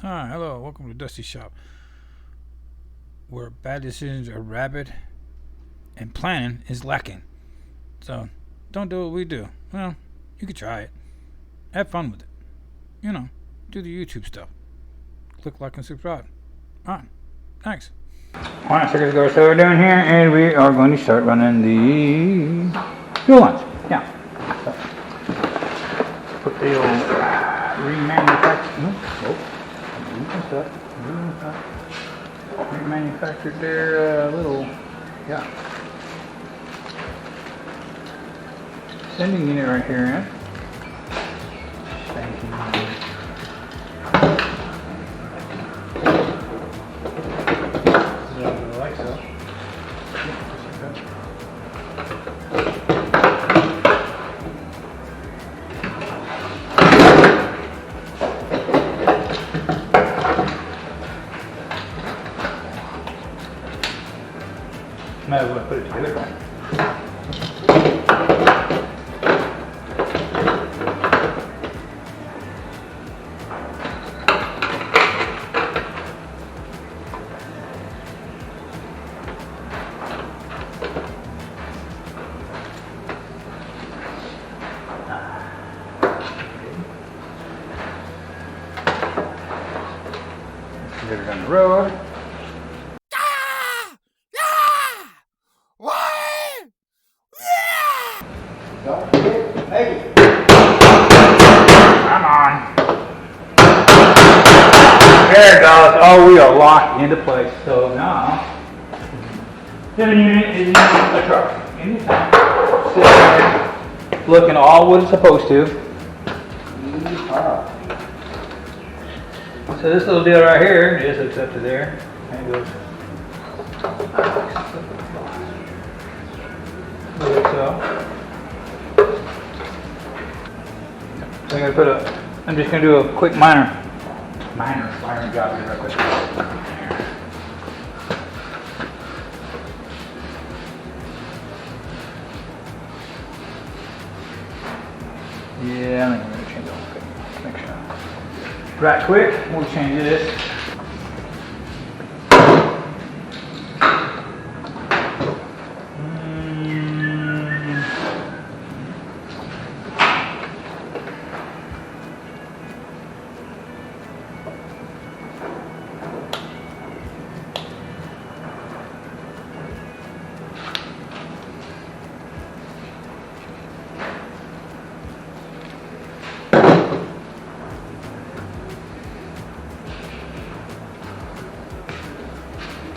Hi, hello, welcome to Dusty Shop, where bad decisions are rabid and planning is lacking. So, don't do what we do. Well, you could try it. Have fun with it. You know, do the YouTube stuff. Click like and subscribe. Alright, thanks. Alright, so that's what we're doing here, and we are going to start running the fuel lines. Yeah. So, put the old remanufactured their little, sending unit right here in. Thank you. Like so. Might as well put it together, right? Let's get it on the road. Come on. There it goes. Oh, we are locked into place. So now, the unit is in the truck. Anytime. Sit there, looking all what it's supposed to. So this little deal right here just hooks up to there. And it goes. Like so. So I'm just gonna do a quick minor wiring job here real quick. Yeah, I think I'm gonna change it real quick. Make sure. Right quick, we'll change this.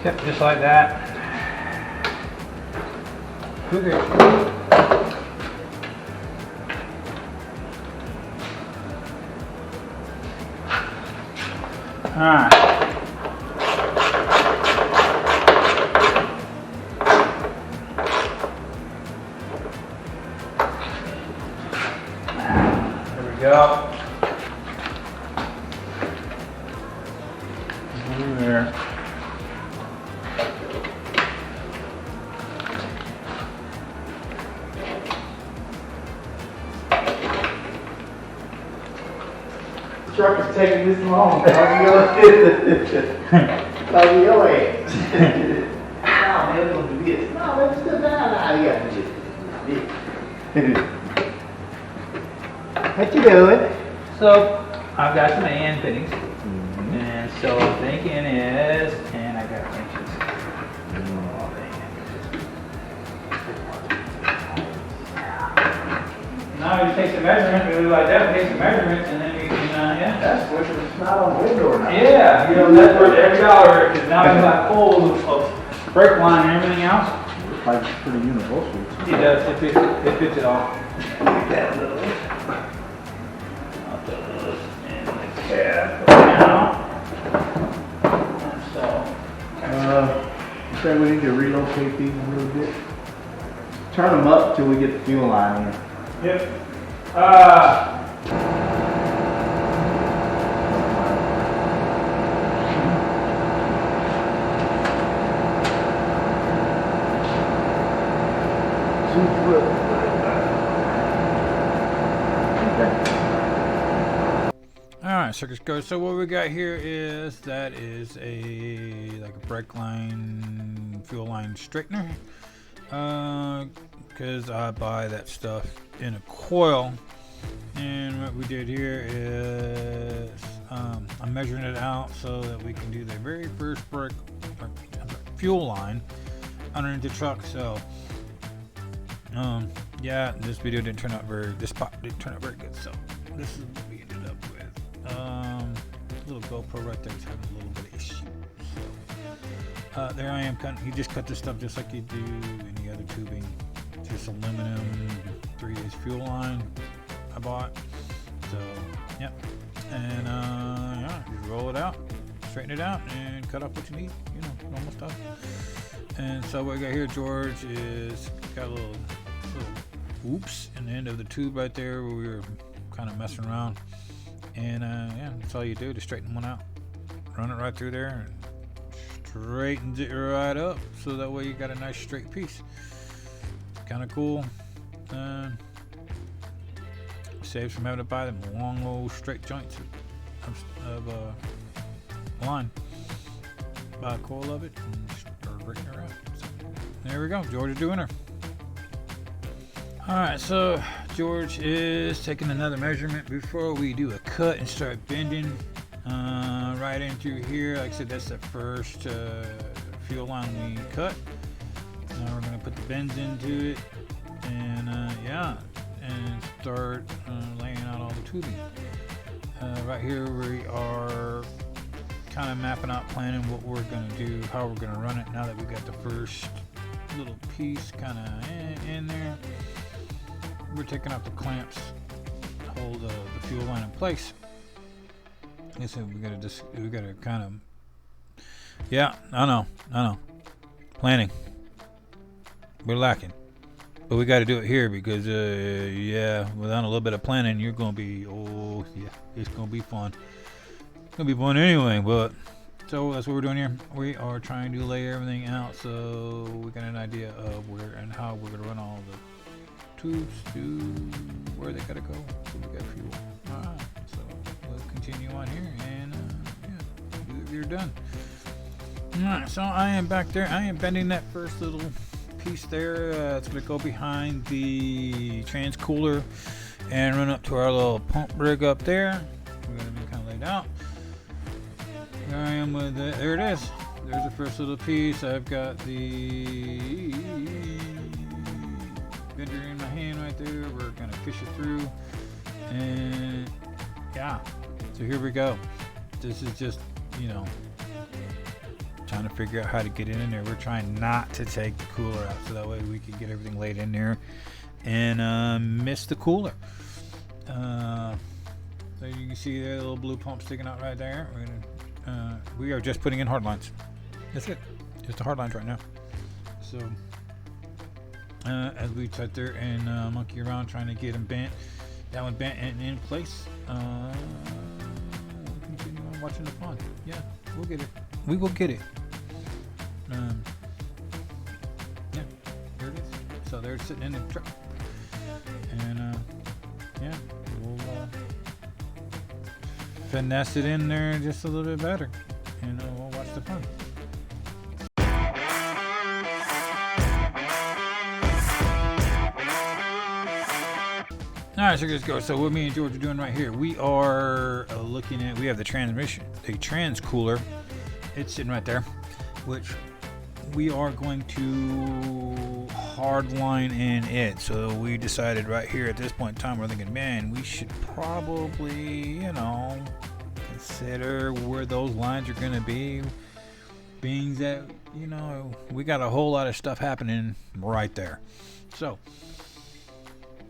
Yep, just like that. Okay. Alright. There we go. There. Truck is taking this long. How's your ass? No, man, don't do this. No, let's sit down now. You got to do this. What you doing? So I've got some AN fittings, and so I'm thinking is, and I got wrenches. Now we just take some measurements, we do like that, we take some measurements, and then we can, yeah. That's what it's not on the window now. Yeah, you know, that's worth every dollar, because now we've got holes of brake line and everything else. Looks like it's pretty universal. It does, it fits it all. Like that little. I'll put this in the cab now. Say we need to relocate these a little bit. Turn them up till we get the fuel line in. Yep. circus goes. So what we got here is that is a brake line, fuel line straightener. Because I buy that stuff in a coil, and what we did here is I'm measuring it out so that we can do the very first fuel line underneath the truck. So yeah, this video didn't turn out this spot didn't turn out very good. So this is what we ended up with. Little GoPro right there is having a little bit of issue. So there I am cutting. You just cut this stuff just like you do any other tubing. Just aluminum 3/8 fuel line I bought. So yeah, and yeah, just roll it out, straighten it out, and cut off what you need. You know, normal stuff. And so what we got here, George, is got a little oops in the end of the tube right there where we were kind of messing around. And yeah, that's all you do to straighten one out. Run it right through there and straightens it right up, so that way you got a nice straight piece. Kind of cool. Saves from having to buy them long old straight joints of line. Buy a coil of it and start breaking her out. So, there we go. George is doing her. Alright, so George is taking another measurement before we do a cut and start bending right in through here. Like I said, that's the first fuel line we cut. Now we're going to put the bends into it and yeah, and start laying out all the tubing. Right here we are kind of mapping out, planning what we're going to do, how we're going to run it now that we got the first little piece kind of in there. We're taking out the clamps to hold the fuel line in place. Like I said, we gotta kind of, yeah, I know, planning. We're lacking, but we got to do it here because yeah, without a little bit of planning, you're gonna be, oh yeah, it's gonna be fun. It's gonna be fun anyway. But so that's what we're doing here. We are trying to lay everything out so we got an idea of where and how we're gonna run all the tubes to where they gotta go. So we got fuel. Alright, so we'll continue on here and yeah, you're done. Alright, so I am back there. I am bending that first little piece there. It's gonna go behind the trans cooler and run up to our little pump rig up there. We're gonna be kind of laid out. There I am with it. There it is. There's the first little piece. I've got the bender in my hand right there. We're gonna fish it through, and yeah, so here we go. This is just, you know, trying to figure out how to get it in there. We're trying not to take the cooler out so that way we can get everything laid in there and miss the cooler. So you can see there, the little blue pump sticking out right there. We are just putting in hard lines. That's it. Just the hard lines right now. So as we sit there and monkey around trying to get them bent, that one bent and in place. We'll continue on watching the fun. Yeah, we'll get it. We will get it. Yeah, there it is. So they're sitting in the truck, and yeah, we'll finesse it in there just a little bit better, and we'll watch the fun. Alright, so let's go. So what me and George are doing right here, we are looking at, we have the trans cooler. It's sitting right there, which we are going to hardline in it. So we decided right here at this point in time, we're thinking, man, we should probably, you know, consider where those lines are going to be, being that, you know, we got a whole lot of stuff happening right there. So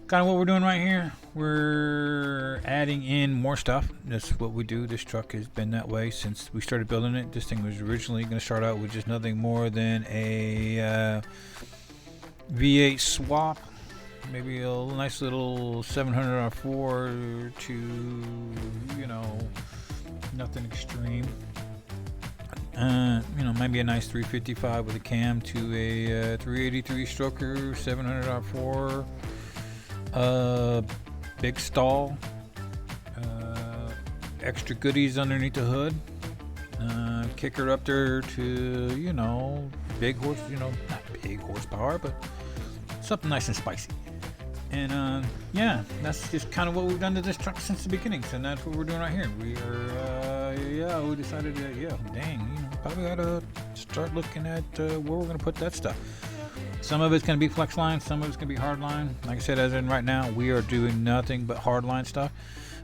kind of what we're doing right here, we're adding in more stuff. That's what we do. This truck has been that way since we started building it. This thing was originally going to start out with just nothing more than a V8 swap, maybe a nice little 700 R4 to, you know, nothing extreme. You know, maybe a nice 355 with a cam to a 383 stroker 700 R4. Big stall, extra goodies underneath the hood. Kick her up there to, you know, big horse, you know, not big horsepower, but something nice and spicy. And yeah, that's just kind of what we've done to this truck since the beginning. So that's what we're doing right here. We are, we decided that, dang, you know, probably ought to start looking at where we're going to put that stuff. Some of it's going to be flex line, some of it's going to be hard line. Like I said, as in right now, we are doing nothing but hard line stuff.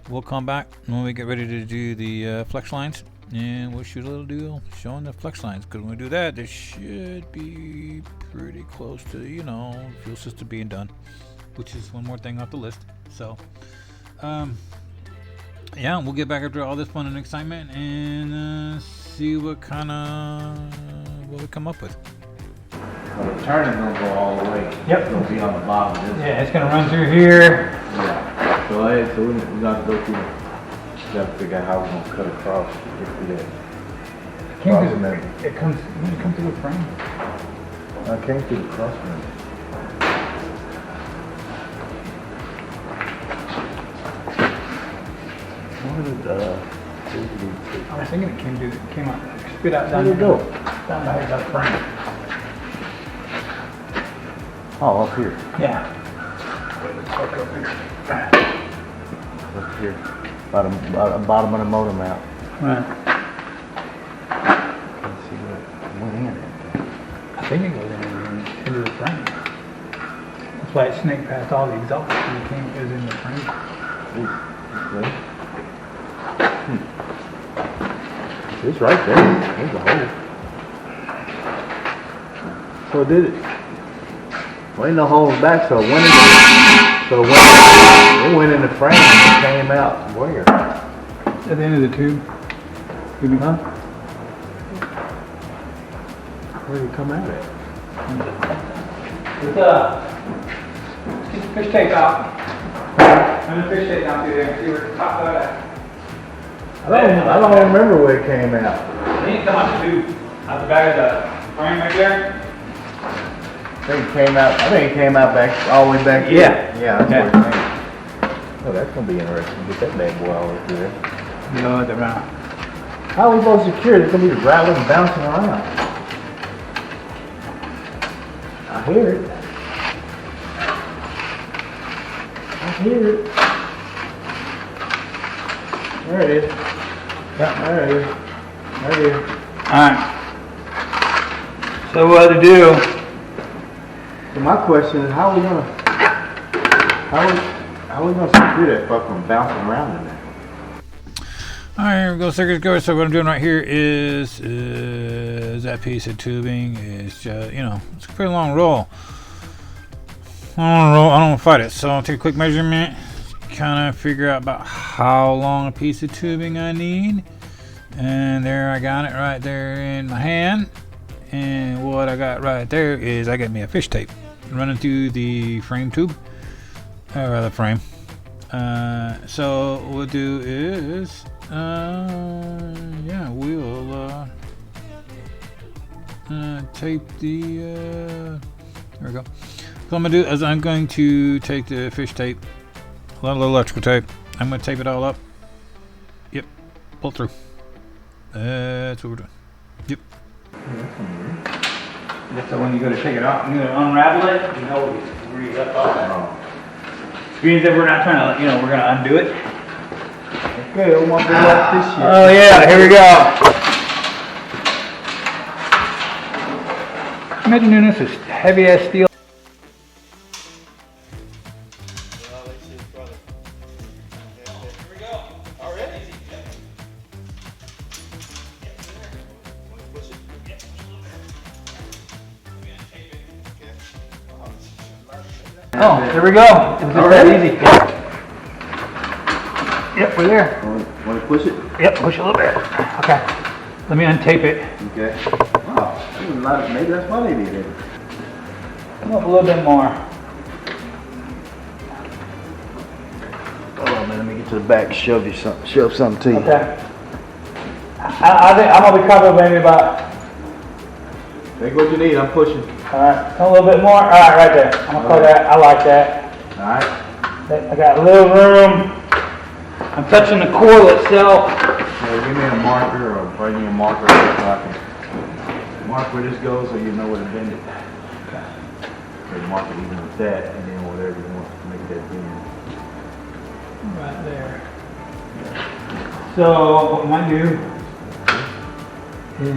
We'll come back when we get ready to do the flex lines, and we'll shoot a little deal showing the flex lines. Because when we do that, this should be pretty close to, you know, fuel system being done, which is one more thing off the list. So, yeah, we'll get back after all this fun and excitement and see what we come up with. Well, the turning's gonna go all the way. Yep. It's gonna be on the bottom. Yeah, it's gonna run through here. Yeah. So we got to go through. We got to figure out how we're gonna cut across to get through that. It comes through the frame. I came through the crossroads. What did I was thinking it came out, spit out Where'd it go? down by the frame. Oh, up here. Yeah. Up here. Bottom of the motor mount. Right. Let's see what went in it. I think it goes into the frame. That's why it snaked past all the exhaust. It was in the frame. Really? It's right there. There's a hole. So did it? Well, ain't no holes back, so it went in the frame and it came out where? At the end of the tube. Huh? Where did it come out at? With get the fish tape out. Run the fish tape down through there and see where it popped out at. I don't remember where it came out. It didn't come out the tube. Out the back of the frame right there. I think it came out back all the way back here. Yeah, that's where it came. Oh, that's gonna be interesting. Get that bad boy all the way through there. No, the round. How are we supposed to secure it? It's gonna be rattling and bouncing around. I hear it. There it is. Yeah, there it is. There it is. Alright. So what to do? So my question is, how are we gonna secure that fuck from bouncing around in there? Alright, here we go, circuit go. So what I'm doing right here is that piece of tubing is just, you know, it's a pretty long roll. I don't want to fight it, so I'll take a quick measurement, kind of figure out about how long a piece of tubing I need, and there I got it right there in my hand. And what I got right there is I got me a fish tape running through the frame tube, or rather frame. So what we'll do is, we'll tape the. There we go. So I'm gonna do is I'm going to take the fish tape, a little electrical tape. I'm gonna tape it all up. Yep, pull through. That's what we're doing. Yep. So when you go to take it off, you go to unravel it, you know where you left off. Means that we're not trying to, we're gonna undo it. Okay, I want to like this shit. Oh yeah, here we go. Imagine doing this with heavy ass steel. Oh, there we go. It was that easy. Yep, we're there. Want to push it? Yep, push a little bit. Okay. Let me untape it. Okay. Wow, maybe that's why they did it. Come up a little bit more. Hold on, man. Let me get to the back and shove something to you. Okay. I think I'm gonna be comfortable maybe about. Take what you need. I'm pushing. Alright, come a little bit more. Alright, right there. I'm gonna call that. I like that. Alright. I got a little room. I'm touching the coil itself. Yeah, give me a marker or bring me a marker so I can mark where this goes so you know where to bend it. Okay, mark it even with that and then whatever you want to make that bend. Right there. So what we might do is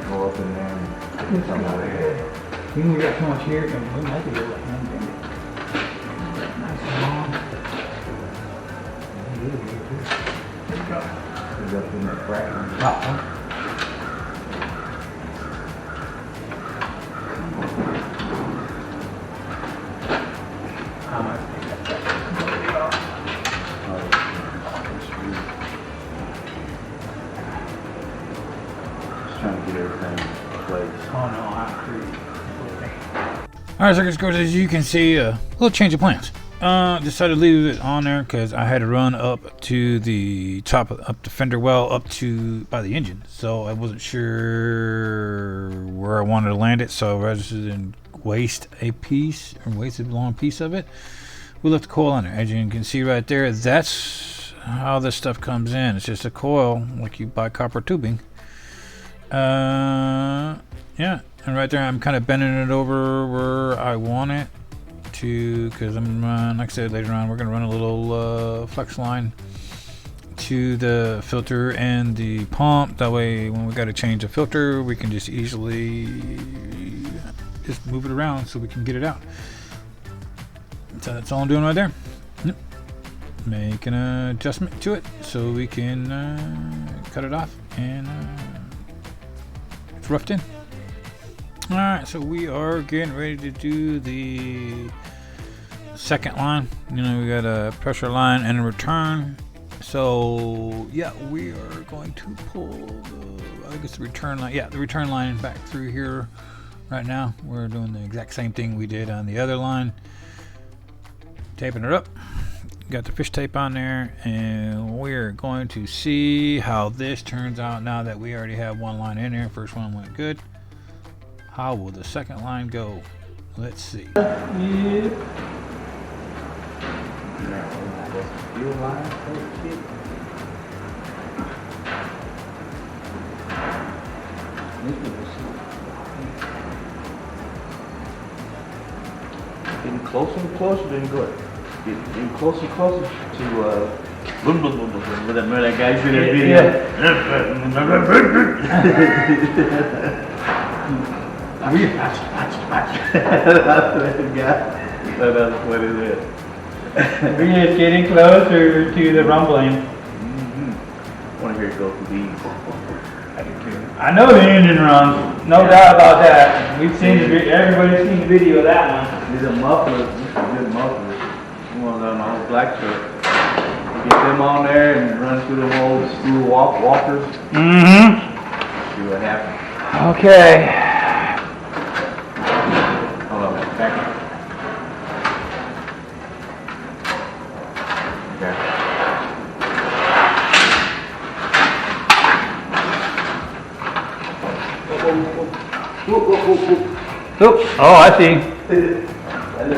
Go up in there and get some out of here. we got so much here, and we might be able to hand bend it. Nice and long. There you go. It's up in that fraction. Trying to get everything in place. Oh no, I'm free. Alright, circus goers, as you can see, a little change of plans. Decided to leave it on there because I had to run up to the top, up the fender well, up to by the engine. So I wasn't sure where I wanted to land it. So rather than waste a piece or waste a long piece of it, we left the coil on there. As you can see right there, that's how this stuff comes in. It's just a coil like you buy copper tubing. Yeah, and right there I'm kind of bending it over where I want it to, because I'm like I said, later on we're going to run a little flex line to the filter and the pump. That way when we got to change the filter, we can just easily just move it around so we can get it out. So that's all I'm doing right there. Yep. Make an adjustment to it so we can cut it off and it's roughed in. Alright, so we are getting ready to do the second line. You know, we got a pressure line and a return. So yeah, we are going to pull the, I think it's the return line. Yeah, the return line back through here right now. We're doing the exact same thing we did on the other line. Taping it up. Got the fish tape on there, and we're going to see how this turns out now that we already have one line in there. First one went good. How will the second line go? Let's see. Yeah. Getting closer and closer, then go ahead. Getting closer and closer to remember that guy's in that video? Watch. That guy. That's what it is. We're just getting closer to the rumbling. I want to hear it go through these. I know the engine runs, no doubt about that. We've seen everybody's seen the video of that one. These are mufflers. These are good mufflers. One of them old black truck. You get them on there and run through them old school walkers. See what happens. Okay. Hold on, back up. Okay. Oops. Oh, I see.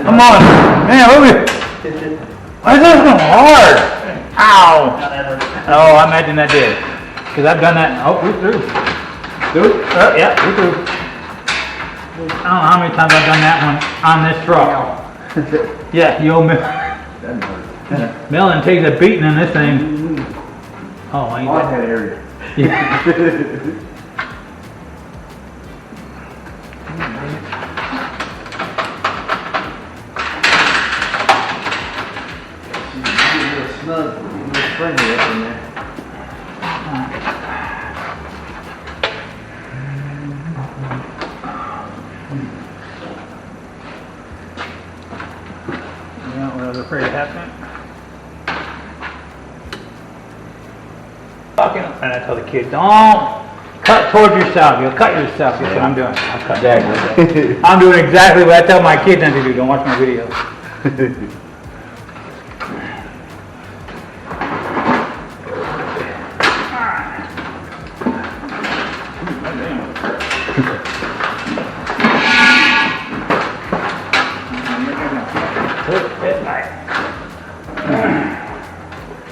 Come on. Man, look at it. Why is this so hard? Ow. Oh, I imagine that did. Because I've done that. Oh, we're through. Through? Yeah, we're through. I don't know how many times I've done that one on this truck. Yeah, the old Melon takes a beating in this thing. Oh, I ain't that area. Yeah. Snug, friendly up in there. You know what I was afraid of happening? And I tell the kid, don't cut towards yourself. You'll cut yourself. That's what I'm doing. I'll cut Exactly. I'm doing exactly what I tell my kids not to do. Don't watch my videos.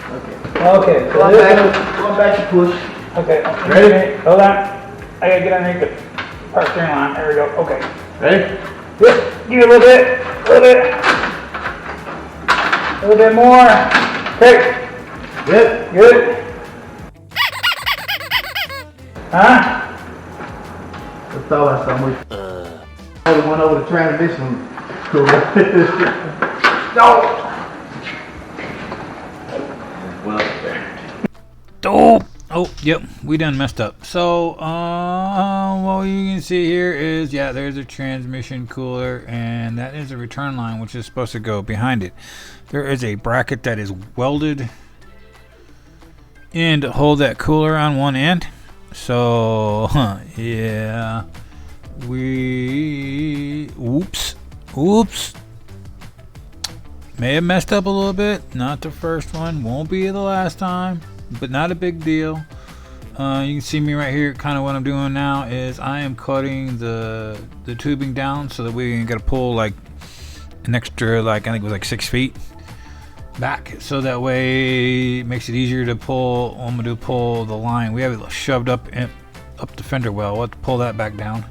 Okay. Okay, so Going back to push. okay. Ready? Hold on. I gotta get underneath the power steering line. There we go. Okay. Ready? Yep. Give it a little bit. A little bit. A little bit more. Okay. Good. Good. Huh? That's all I saw. I went over the transmission cooler. No. Well, Oh, yep, we done messed up. So, what you can see here is, yeah, there's a transmission cooler, and that is a return line, which is supposed to go behind it. There is a bracket that is welded in to hold that cooler on one end. So, yeah, oops, may have messed up a little bit. Not the first one, won't be the last time, but not a big deal. You can see me right here. Kind of what I'm doing now is I am cutting the tubing down so that we can get a pull like an extra, like I think it was like 6 feet back, so that way it makes it easier to pull. I'm gonna pull the line. We have it shoved up the fender well. We'll have to pull that back down,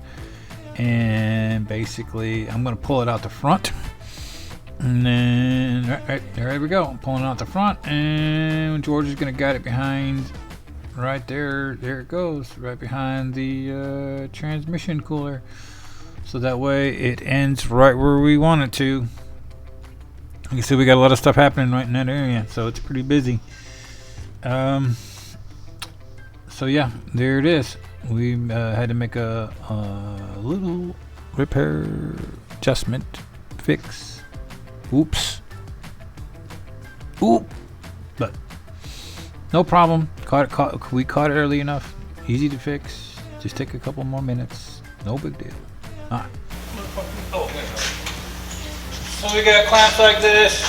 and basically I'm gonna pull it out the front. And then right there we go. I'm pulling it out the front, and George is gonna guide it behind. Right there it goes, right behind the transmission cooler. So that way it ends right where we want it to. You can see we got a lot of stuff happening right in that area, so it's pretty busy. So yeah, there it is. We had to make a little repair, adjustment, fix. Oops. Oop. But no problem. We caught it early enough. Easy to fix. Just take a couple more minutes. No big deal. Alright. Oh, so we got clamps like this.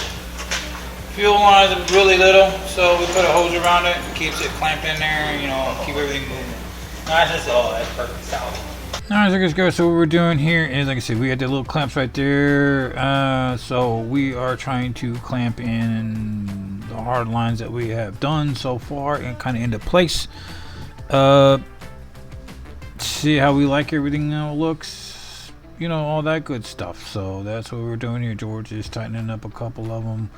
Fuel lines are really little, so we put a hose around it. It keeps it clamped in there, you know, keep everything moving. That's perfect. Solid. Alright, so what we're doing here is, like I said, we had the little clamps right there. So we are trying to clamp in the hard lines that we have done so far and kind of into place. See how we like everything now looks, you know, all that good stuff. So that's what we're doing here. George is tightening up a couple of them.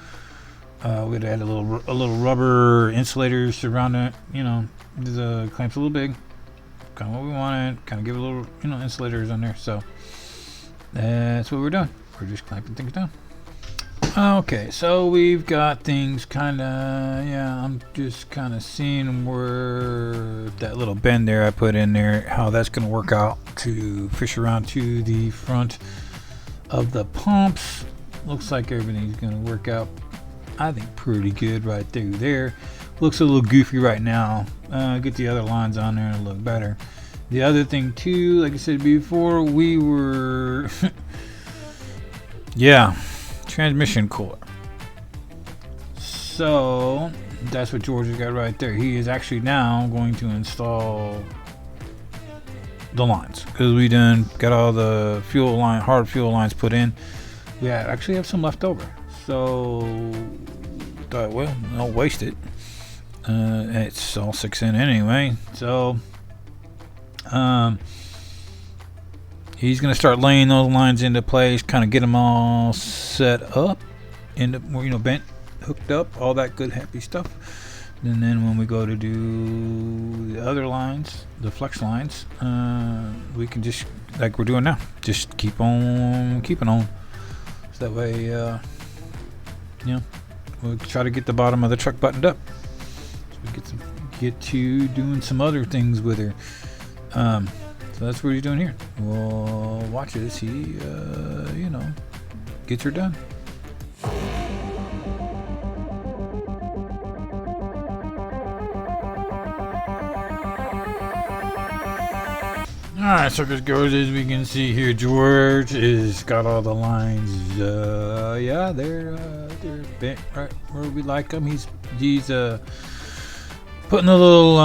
We'd add a little rubber insulators surrounding it. You know, the clamps a little big. Kind of what we wanted, kind of give a little, you know, insulators on there. So that's what we're doing. We're just clamping things down. Okay, so we've got things kind of, yeah, I'm just kind of seeing where that little bend there I put in there, how that's going to work out to fish around to the front of the pumps. Looks like everything's going to work out, I think, pretty good right through there. Looks a little goofy right now. Get the other lines on there and it'll look better. The other thing too, like I said before, we were yeah, transmission cooler. So that's what George has got right there. He is actually now going to install the lines because we done got all the hard fuel lines put in. We actually have some left over, so thought, well, I'll waste it. It's all 6 in anyway, so he's gonna start laying those lines into place, kind of get them all set up, bent, hooked up, all that good happy stuff. And then when we go to do the other lines, the flex lines, we can just, like we're doing now, just keep on keeping on. So that way, we'll try to get the bottom of the truck buttoned up. We get to doing some other things with her. So that's what he's doing here. We'll watch it as he, gets her done. Alright, circus goes, as we can see here, George has got all the lines. Yeah, they're bent right where we like them. He's putting a little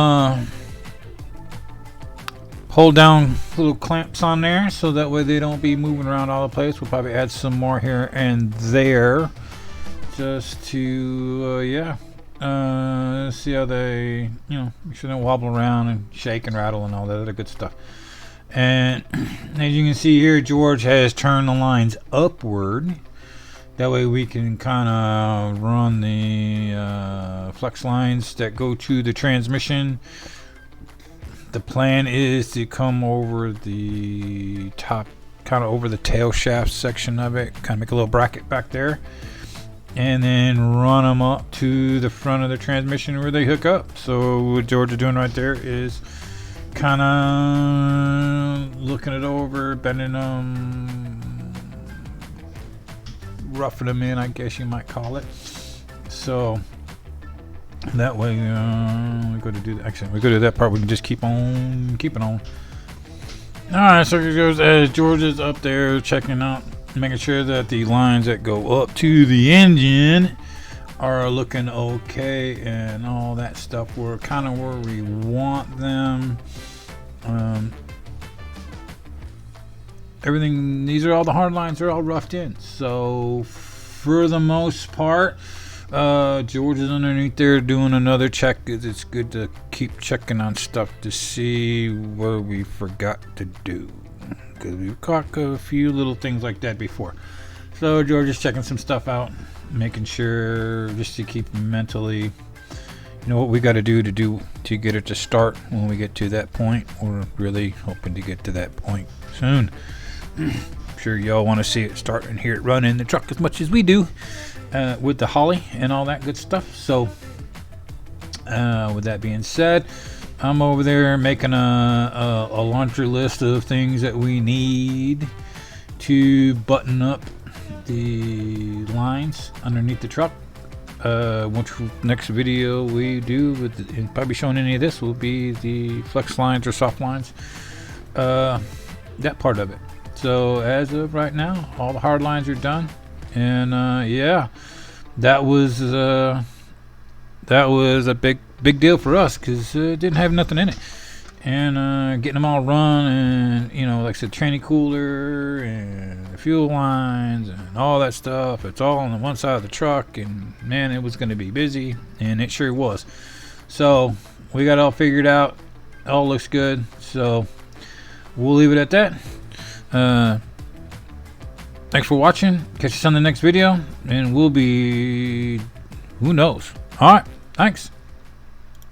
hold down little clamps on there so that way they don't be moving around all the place. We'll probably add some more here and there just to See how they, make sure they don't wobble around and shake and rattle and all that other good stuff. And as you can see here, George has turned the lines upward. That way we can kind of run the flex lines that go to the transmission. The plan is to come over the top, kind of over the tail shaft section of it, kind of make a little bracket back there, and then run them up to the front of the transmission where they hook up. So what George is doing right there is kind of looking it over, bending them, roughing them in, I guess you might call it. So that way we go to do actually we go to that part, we can just keep on keeping on. Alright, so it goes as George is up there checking out, making sure that the lines that go up to the engine are looking okay and all that stuff. We're kind of where we want them. Everything, these are all the hard lines are all roughed in. So for the most part, George is underneath there doing another check. It's good to keep checking on stuff to see where we forgot to do, because we've caught a few little things like that before. So George is checking some stuff out, making sure just to keep mentally, what we got to do to get it to start when we get to that point. We're really hoping to get to that point soon. I'm sure y'all want to see it start and hear it run in the truck as much as we do, with the Holly and all that good stuff. So with that being said, I'm over there making a laundry list of things that we need to button up the lines underneath the truck. Which next video we do and probably showing any of this will be the flex lines or soft lines, that part of it. So as of right now, all the hard lines are done, and yeah, that was a big deal for us, because it didn't have nothing in it, and getting them all run, and like I said, tranny cooler and the fuel lines and all that stuff. It's all on the one side of the truck, and man, it was going to be busy, and it sure was. So we got it all figured out. All looks good. So we'll leave it at that. Thanks for watching. Catch us on the next video, and we'll be, who knows. All right, thanks.